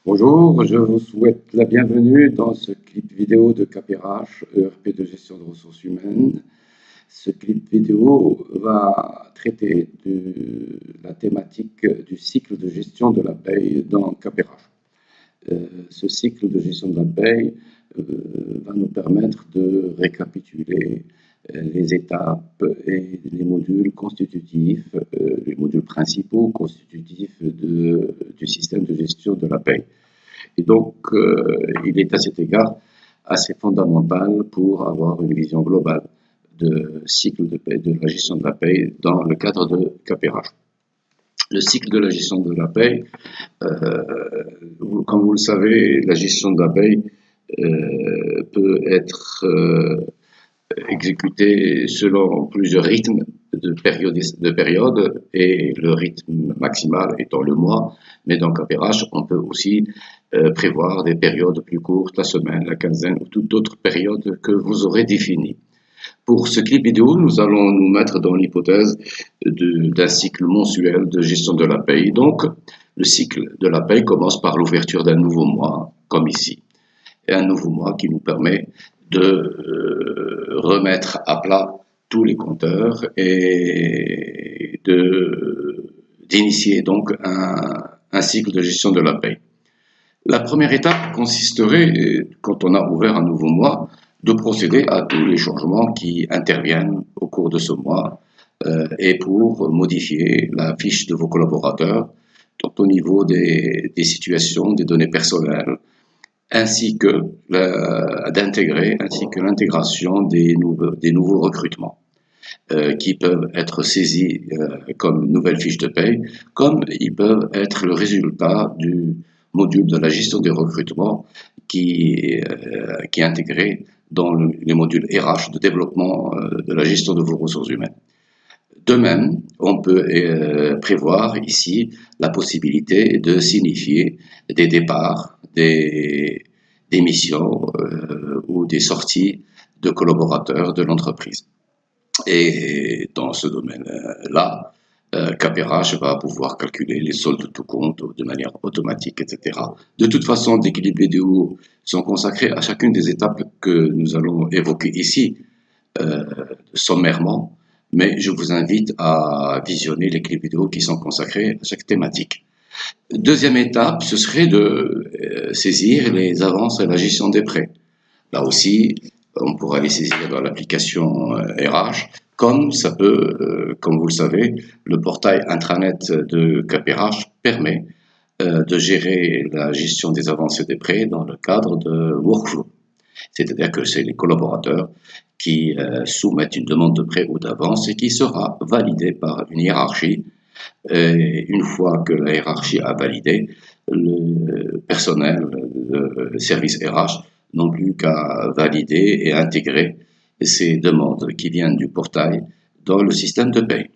Bonjour, je vous souhaite la bienvenue dans ce clip vidéo de KPRH, ERP de gestion de ressources humaines. Ce clip vidéo va traiter de la thématique du cycle de gestion de la paye dans KPRH. Ce cycle de gestion de la paye va nous permettre de récapituler les étapes et les modules constitutifs, les modules principaux constitutifs du système de gestion de la paye. Et donc, il est à cet égard assez fondamental pour avoir une vision globale de cycle de paie, de la gestion de la paie dans le cadre de KPRH. Le cycle de la gestion de la paie, comme vous le savez, la gestion de la paie peut être exécutée selon plusieurs rythmes de période et le rythme maximal étant le mois, mais dans KPRH, on peut aussi prévoir des périodes plus courtes, la semaine, la quinzaine ou toute autre période que vous aurez définie. Pour ce clip vidéo, nous allons nous mettre dans l'hypothèse d'un cycle mensuel de gestion de la paye. Donc, le cycle de la paye commence par l'ouverture d'un nouveau mois, comme ici. Et un nouveau mois qui nous permet de remettre à plat tous les compteurs et d'initier donc un cycle de gestion de la paye. La première étape consisterait, quand on a ouvert un nouveau mois, de procéder à tous les changements qui interviennent au cours de ce mois et pour modifier la fiche de vos collaborateurs, tant au niveau des situations, des données personnelles, ainsi que l'intégration des nouveaux recrutements qui peuvent être saisis comme nouvelles fiches de paye, comme ils peuvent être le résultat du module de la gestion des recrutements qui est intégré dans les modules RH de développement de la gestion de vos ressources humaines. De même, on peut prévoir ici la possibilité de signifier des départs, des missions ou des sorties de collaborateurs de l'entreprise. Et dans ce domaine-là, KPRH va pouvoir calculer les soldes de tout compte de manière automatique, etc. De toute façon, des clips vidéo sont consacrés à chacune des étapes que nous allons évoquer ici, sommairement, mais je vous invite à visionner les clips vidéo qui sont consacrés à chaque thématique. Deuxième étape, ce serait de saisir les avances et la gestion des prêts. Là aussi, on pourra les saisir dans l'application RH, comme ça peut, comme vous le savez, le portail intranet de KPRH permet de gérer la gestion des avances et des prêts dans le cadre de workflow. C'est-à-dire que c'est les collaborateurs qui soumettent une demande de prêt ou d'avance et qui sera validée par une hiérarchie. Et une fois que la hiérarchie a validé, le personnel, le service RH n'ont plus qu'à valider et intégrer ces demandes qui viennent du portail dans le système de paie.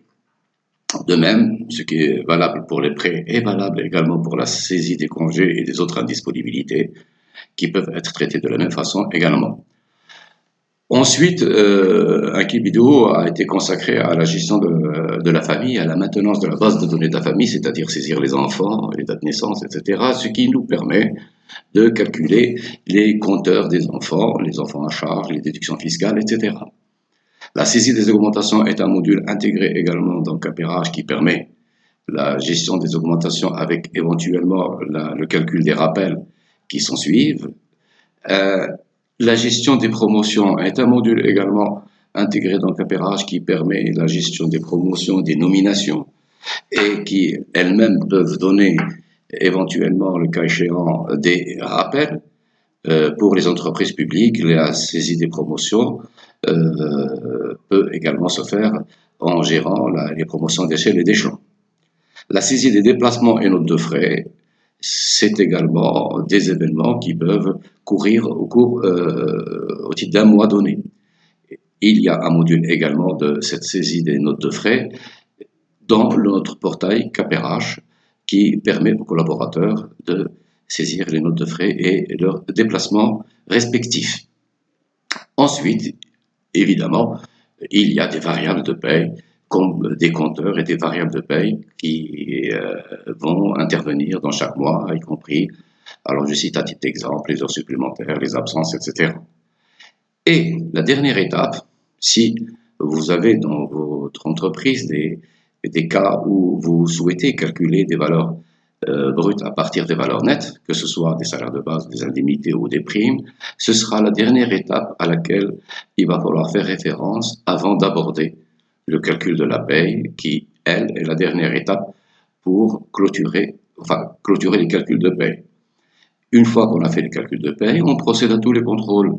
De même, ce qui est valable pour les prêts est valable également pour la saisie des congés et des autres indisponibilités qui peuvent être traitées de la même façon également. Ensuite, un clip vidéo a été consacré à la gestion de la famille, à la maintenance de la base de données de la famille, c'est-à-dire saisir les enfants, les dates de naissance, etc., ce qui nous permet de calculer les compteurs des enfants, les enfants à charge, les déductions fiscales, etc. La saisie des augmentations est un module intégré également dans KPRH qui permet la gestion des augmentations avec éventuellement le calcul des rappels qui s'en suivent. La gestion des promotions est un module également intégré dans KPRH qui permet la gestion des promotions, des nominations et qui elles-mêmes peuvent donner éventuellement, le cas échéant, des rappels pour les entreprises publiques. La saisie des promotions peut également se faire en gérant les promotions d'échelle et d'échelon. La saisie des déplacements et notes de frais, c'est également des événements qui peuvent courir au titre d'un mois donné. Il y a un module également de cette saisie des notes de frais dans notre portail KPRH qui permet aux collaborateurs de saisir les notes de frais et leurs déplacements respectifs. Ensuite, évidemment, il y a des variables de paie comme des compteurs et des variables de paie qui vont intervenir dans chaque mois, y compris Alors je cite à titre d'exemple les heures supplémentaires, les absences, etc. Et la dernière étape, si vous avez dans votre entreprise des cas où vous souhaitez calculer des valeurs brutes à partir des valeurs nettes, que ce soit des salaires de base, des indemnités ou des primes, ce sera la dernière étape à laquelle il va falloir faire référence avant d'aborder le calcul de la paye, qui, elle, est la dernière étape pour clôturer les calculs de paye. Une fois qu'on a fait les calculs de paye, on procède à tous les contrôles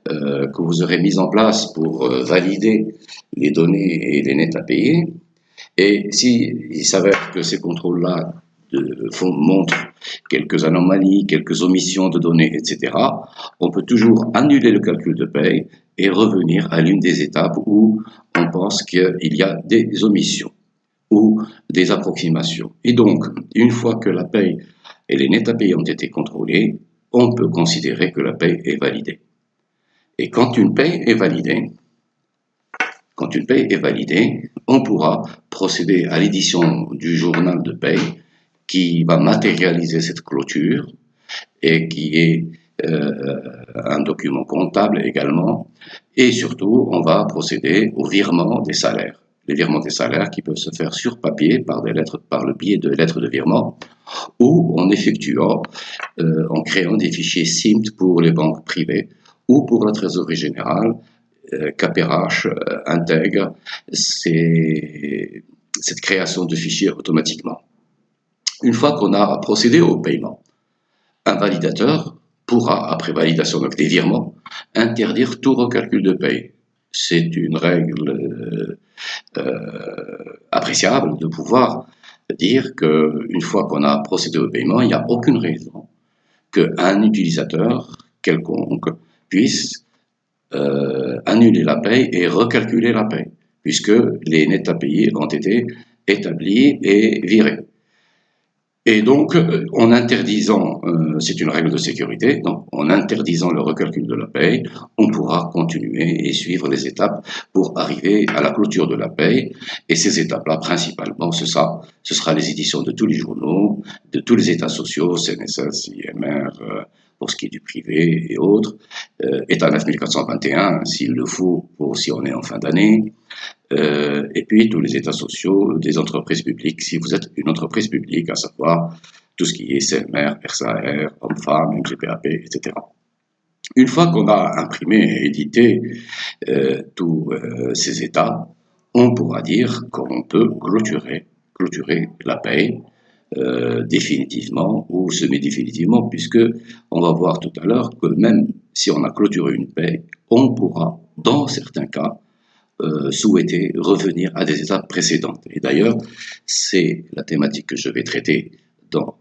que vous aurez mis en place pour valider les données et les nets à payer. Et s'il s'avère que ces contrôles-là montrent quelques anomalies, quelques omissions de données, etc., on peut toujours annuler le calcul de paye et revenir à l'une des étapes où on pense qu'il y a des omissions ou des approximations. Et donc, une fois que la paye et les nets à payer ont été contrôlés, on peut considérer que la paye est validée. Et quand une paye est validée, on pourra procéder à l'édition du journal de paye qui va matérialiser cette clôture et qui est un document comptable également. Et surtout, on va procéder au virement des salaires. Les virements des salaires qui peuvent se faire sur papier par le biais de lettres de virement ou en effectuant, en créant des fichiers SIMT pour les banques privées ou pour la trésorerie générale. KPRH intègre cette création de fichiers automatiquement. Une fois qu'on a procédé au paiement, un validateur pourra, après validation donc des virements, interdire tout recalcul de paye. C'est une règle appréciable de pouvoir dire qu'une fois qu'on a procédé au paiement, il n'y a aucune raison qu'un utilisateur quelconque puisse annuler la paye et recalculer la paye, puisque les nets à payer ont été établis et virés. Et donc, en interdisant, c'est une règle de sécurité, donc en interdisant le recalcul de la paye, on pourra continuer et suivre les étapes pour arriver à la clôture de la paye. Et ces étapes-là, principalement, ce sera les éditions de tous les journaux, de tous les états sociaux, CNSS, IMR, pour ce qui est du privé et autres, état 9421, s'il le faut, pour si on est en fin d'année, et puis tous les états sociaux des entreprises publiques, si vous êtes une entreprise publique, à savoir tout ce qui est CMR, RSAR, Homme-Femme, MGPAP, etc. Une fois qu'on a imprimé et édité tous ces états, on pourra dire qu'on peut clôturer la paye définitivement ou semi-définitivement, puisque on va voir tout à l'heure que même si on a clôturé une paye, on pourra, dans certains cas, souhaiter revenir à des étapes précédentes. Et d'ailleurs, c'est la thématique que je vais traiter dans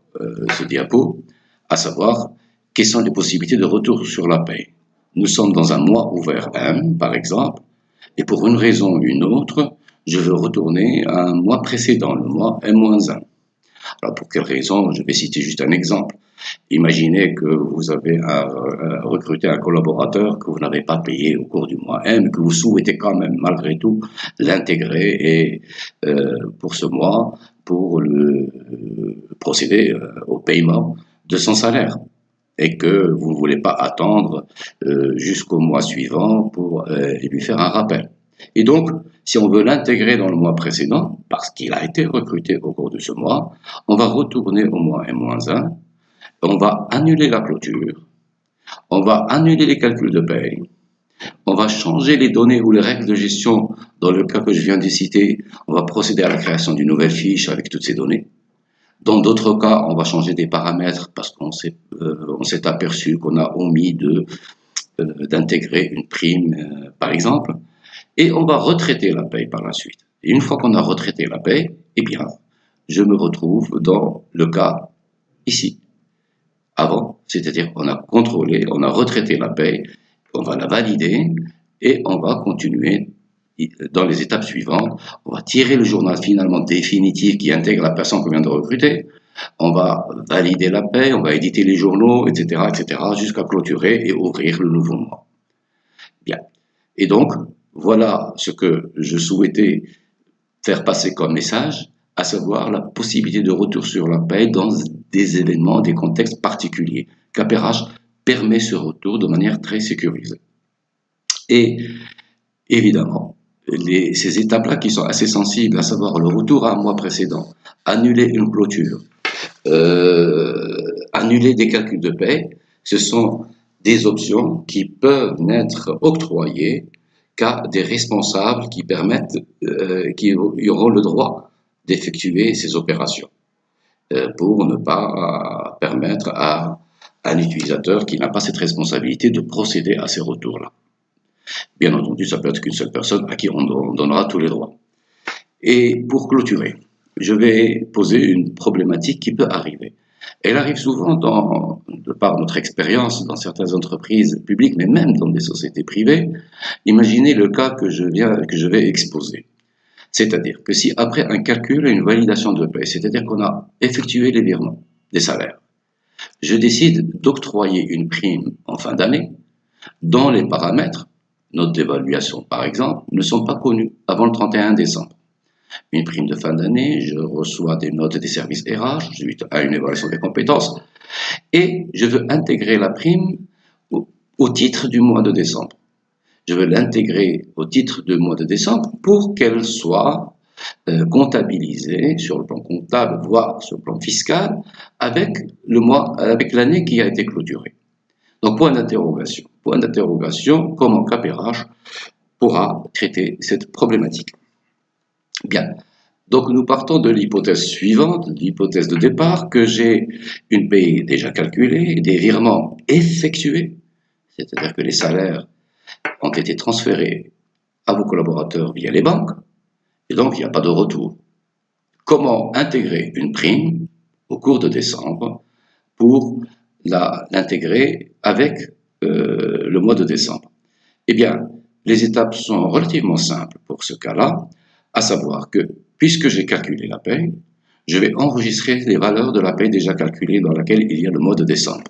ce diapo, à savoir quelles sont les possibilités de retour sur la paye. Nous sommes dans un mois ouvert M, par exemple, et pour une raison ou une autre, je veux retourner à un mois précédent, le mois M-1. Alors pour quelle raison? Je vais citer juste un exemple. Imaginez que vous avez recruté un collaborateur que vous n'avez pas payé au cours du mois M, que vous souhaitez quand même malgré tout l'intégrer et pour ce mois, pour procéder au paiement de son salaire et que vous ne voulez pas attendre jusqu'au mois suivant pour lui faire un rappel. Et donc, si on veut l'intégrer dans le mois précédent, parce qu'il a été recruté au cours de ce mois, on va retourner au mois M-1, on va annuler la clôture, on va annuler les calculs de paye, on va changer les données ou les règles de gestion. Dans le cas que je viens de citer, on va procéder à la création d'une nouvelle fiche avec toutes ces données. Dans d'autres cas, on va changer des paramètres parce qu'on s'est aperçu qu'on a omis d'intégrer une prime, par exemple. Et on va retraiter la paye par la suite. Et une fois qu'on a retraité la paye, eh bien, je me retrouve dans le cas ici. Avant, c'est-à-dire on a contrôlé, on a retraité la paye, on va la valider et on va continuer dans les étapes suivantes. On va tirer le journal finalement définitif qui intègre la personne qu'on vient de recruter. On va valider la paye, on va éditer les journaux, etc., jusqu'à clôturer et ouvrir le nouveau mois. Bien. Et donc, voilà ce que je souhaitais faire passer comme message à savoir la possibilité de retour sur la paie dans des événements, des contextes particuliers. KPRH permet ce retour de manière très sécurisée. Et évidemment, ces étapes-là qui sont assez sensibles, à savoir le retour à un mois précédent, annuler une clôture, annuler des calculs de paie, ce sont des options qui peuvent n'être octroyées qu'à des responsables qui permettent, qui auront le droit d'effectuer ces opérations, pour ne pas permettre à un utilisateur qui n'a pas cette responsabilité de procéder à ces retours-là. Bien entendu, ça peut être qu'une seule personne à qui on donnera tous les droits. Et pour clôturer, je vais poser une problématique qui peut arriver. Elle arrive souvent de par notre expérience dans certaines entreprises publiques, mais même dans des sociétés privées. Imaginez le cas que je vais exposer. C'est-à-dire que si après un calcul et une validation de paie, c'est-à-dire qu'on a effectué les virements des salaires, je décide d'octroyer une prime en fin d'année dont les paramètres, notes d'évaluation par exemple, ne sont pas connus avant le 31 décembre. Une prime de fin d'année, je reçois des notes des services RH, suite à une évaluation des compétences, et je veux intégrer la prime au titre du mois de décembre. Je veux l'intégrer au titre du mois de décembre pour qu'elle soit comptabilisée sur le plan comptable, voire sur le plan fiscal, avec l'année qui a été clôturée. Donc, point d'interrogation. Point d'interrogation, comment KPRH pourra traiter cette problématique? Bien. Donc, nous partons de l'hypothèse suivante, l'hypothèse de départ, que j'ai une paie déjà calculée, des virements effectués, c'est-à-dire que les salaires ont été transférés à vos collaborateurs via les banques, et donc il n'y a pas de retour. Comment intégrer une prime au cours de décembre pour l'intégrer avec le mois de décembre? Eh bien, les étapes sont relativement simples pour ce cas-là, à savoir que, puisque j'ai calculé la paie, je vais enregistrer les valeurs de la paie déjà calculée dans laquelle il y a le mois de décembre.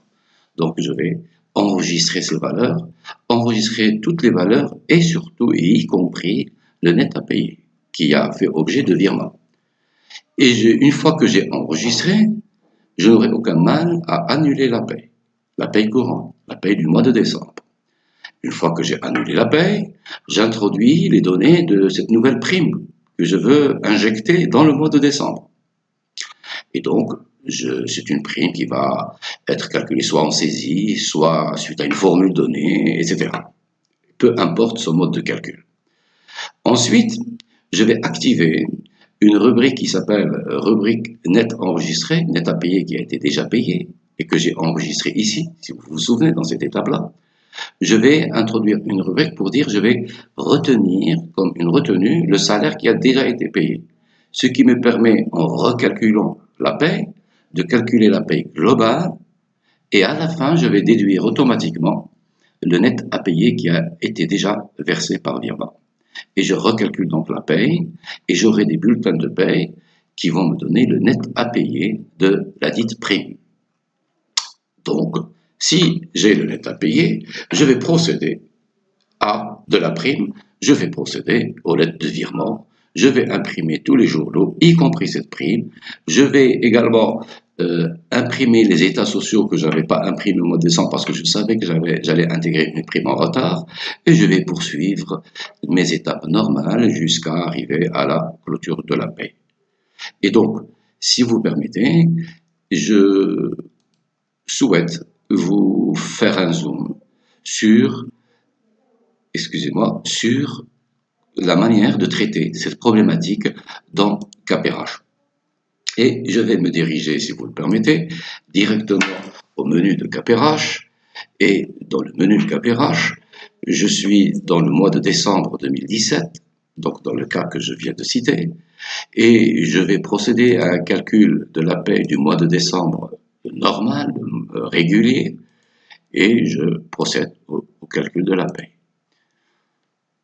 Donc, je vais enregistrer ces valeurs, enregistrer toutes les valeurs et surtout, et y compris, le net à payer qui a fait objet de virement. Et une fois que j'ai enregistré, je n'aurai aucun mal à annuler la paie courante, la paie du mois de décembre. Une fois que j'ai annulé la paie, j'introduis les données de cette nouvelle prime que je veux injecter dans le mois de décembre. Et donc, c'est une prime qui va être calculée soit en saisie, soit suite à une formule donnée, etc. Peu importe son mode de calcul. Ensuite, je vais activer une rubrique qui s'appelle rubrique net enregistré, net à payer qui a été déjà payé et que j'ai enregistré ici, si vous vous souvenez, dans cette étape-là. Je vais introduire une rubrique pour dire je vais retenir comme une retenue le salaire qui a déjà été payé. Ce qui me permet, en recalculant la paie, de calculer la paie globale et à la fin, je vais déduire automatiquement le net à payer qui a été déjà versé par virement. Et je recalcule donc la paie et j'aurai des bulletins de paie qui vont me donner le net à payer de la dite prime. Donc, si j'ai le net à payer, je vais procéder à de la prime, je vais procéder aux lettres de virement, je vais imprimer tous les journaux, y compris cette prime, je vais également imprimer les états sociaux que je n'avais pas imprimés au mois de décembre parce que je savais que j'allais intégrer une prime en retard, et je vais poursuivre mes étapes normales jusqu'à arriver à la clôture de la paie. Et donc, si vous permettez, je souhaite vous faire un zoom sur la manière de traiter cette problématique dans KPRH. Et je vais me diriger, si vous le permettez, directement au menu de KPRH. Et dans le menu de KPRH, je suis dans le mois de décembre 2017, donc dans le cas que je viens de citer, et je vais procéder à un calcul de la paie du mois de décembre normal, régulier, et je procède au calcul de la paie.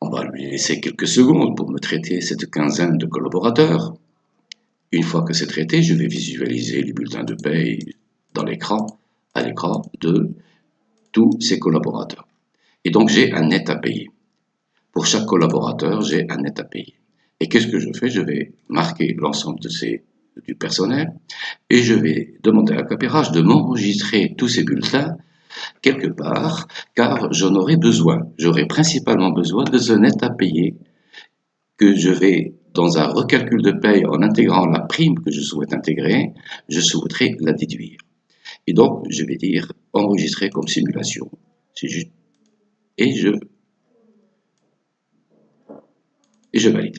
On va lui laisser quelques secondes pour me traiter cette quinzaine de collaborateurs. Une fois que c'est traité, je vais visualiser les bulletins de paie à l'écran de tous ces collaborateurs. Et donc j'ai un net à payer. Pour chaque collaborateur, j'ai un net à payer. Et qu'est-ce que je fais? Je vais marquer l'ensemble du personnel et je vais demander à Capérage de m'enregistrer tous ces bulletins quelque part, car j'en aurai besoin. J'aurai principalement besoin de ce net à payer que je vais, dans un recalcul de paye en intégrant la prime que je souhaite intégrer, je souhaiterais la déduire. Et donc, je vais dire enregistrer comme simulation. C'est juste. Et je valide.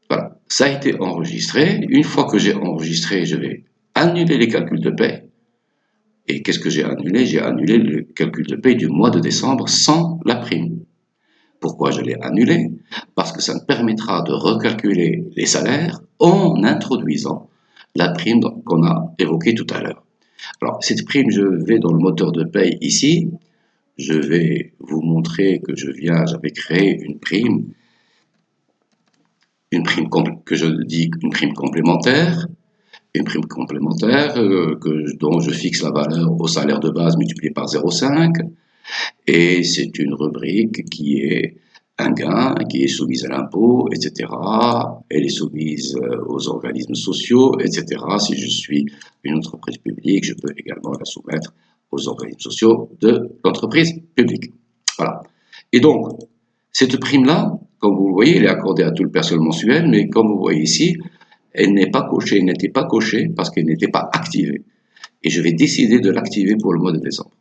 Voilà. Ça a été enregistré. Une fois que j'ai enregistré, je vais annuler les calculs de paie. Et qu'est-ce que j'ai annulé? J'ai annulé le calcul de paie du mois de décembre sans la prime. Pourquoi je l'ai annulé? Parce que ça me permettra de recalculer les salaires en introduisant la prime qu'on a évoquée tout à l'heure. Alors, cette prime, je vais dans le moteur de paye ici. Je vais vous montrer que j'avais créé une prime que je dis une prime complémentaire. Une prime complémentaire dont je fixe la valeur au salaire de base multiplié par 0,5. Et c'est une rubrique qui est un gain, qui est soumise à l'impôt, etc. Elle est soumise aux organismes sociaux, etc. Si je suis une entreprise publique, je peux également la soumettre aux organismes sociaux de l'entreprise publique. Voilà. Et donc, cette prime-là, comme vous le voyez, elle est accordée à tout le personnel mensuel, mais comme vous voyez ici, elle n'était pas cochée parce qu'elle n'était pas activée. Et je vais décider de l'activer pour le mois de décembre.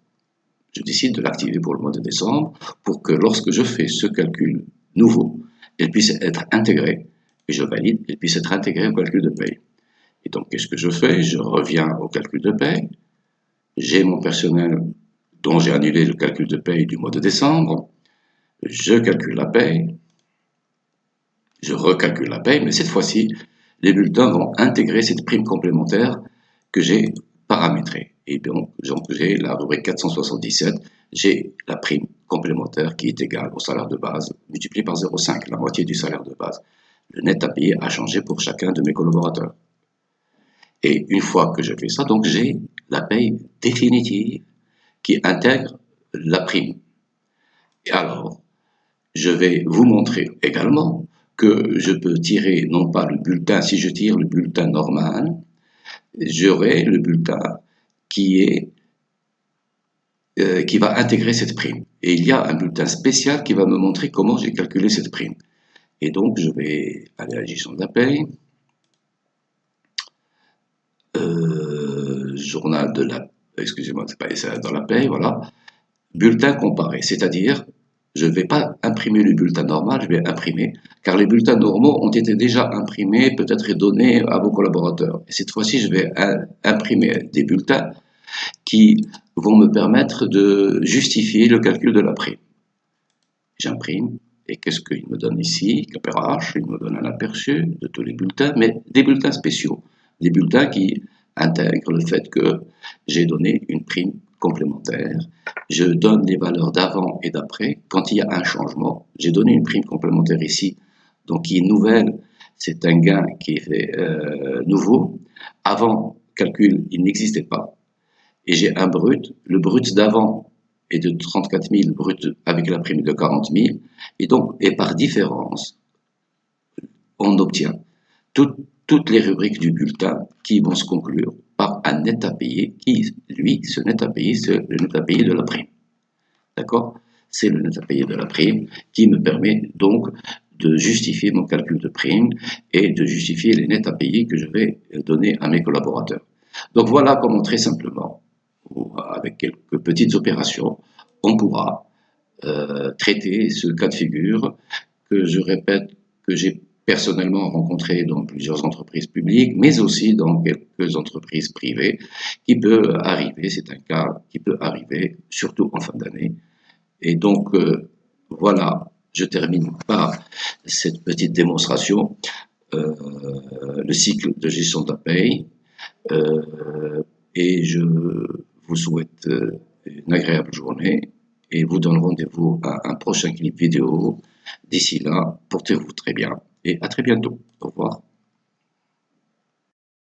Je décide de l'activer pour le mois de décembre pour que lorsque je fais ce calcul nouveau, elle puisse être intégrée, et je valide, elle puisse être intégrée au calcul de paye. Et donc, qu'est-ce que je fais? Je reviens au calcul de paye. J'ai mon personnel dont j'ai annulé le calcul de paye du mois de décembre. Je calcule la paye. Je recalcule la paye, mais cette fois-ci, les bulletins vont intégrer cette prime complémentaire que j'ai paramétrée. Et donc, j'ai la rubrique 477, j'ai la prime complémentaire qui est égale au salaire de base multiplié par 0,5, la moitié du salaire de base. Le net à payer a changé pour chacun de mes collaborateurs. Et une fois que je fais ça, donc j'ai la paye définitive qui intègre la prime. Et alors, je vais vous montrer également que je peux tirer non pas le bulletin, si je tire le bulletin normal, j'aurai le bulletin qui va intégrer cette prime. Et il y a un bulletin spécial qui va me montrer comment j'ai calculé cette prime. Et donc, je vais aller à la gestion de la paye, journal de la, excusez-moi, c'est pas ça, dans la paye, voilà, bulletin comparé, c'est-à-dire je ne vais pas imprimer le bulletin normal, je vais imprimer, car les bulletins normaux ont été déjà imprimés, peut-être et donnés à vos collaborateurs. Et cette fois-ci, je vais imprimer des bulletins qui vont me permettre de justifier le calcul de la prime. J'imprime, et qu'est-ce qu'il me donne ici? Capérage, il me donne un aperçu de tous les bulletins, mais des bulletins spéciaux, des bulletins qui intègrent le fait que j'ai donné une prime complémentaire. Je donne les valeurs d'avant et d'après. Quand il y a un changement, j'ai donné une prime complémentaire ici, donc qui est nouvelle, c'est un gain qui est fait nouveau. Avant calcul, il n'existait pas. Et j'ai un brut. Le brut d'avant est de 34 000, le brut avec la prime de 40 000. Et donc, et par différence, on obtient toutes les rubriques du bulletin qui vont se conclure par un net à payer qui, lui, ce net à payer, c'est le net à payer de la prime. D'accord? C'est le net à payer de la prime qui me permet donc de justifier mon calcul de prime et de justifier les nets à payer que je vais donner à mes collaborateurs. Donc voilà comment très simplement, avec quelques petites opérations, on pourra traiter ce cas de figure que je répète que j'ai personnellement rencontré dans plusieurs entreprises publiques, mais aussi dans quelques entreprises privées, qui peut arriver, c'est un cas qui peut arriver, surtout en fin d'année. Et donc, voilà, je termine par cette petite démonstration, le cycle de gestion de la paye, et je vous souhaite une agréable journée, et vous donne rendez-vous à un prochain clip vidéo. D'ici là, portez-vous très bien et à très bientôt. Au revoir.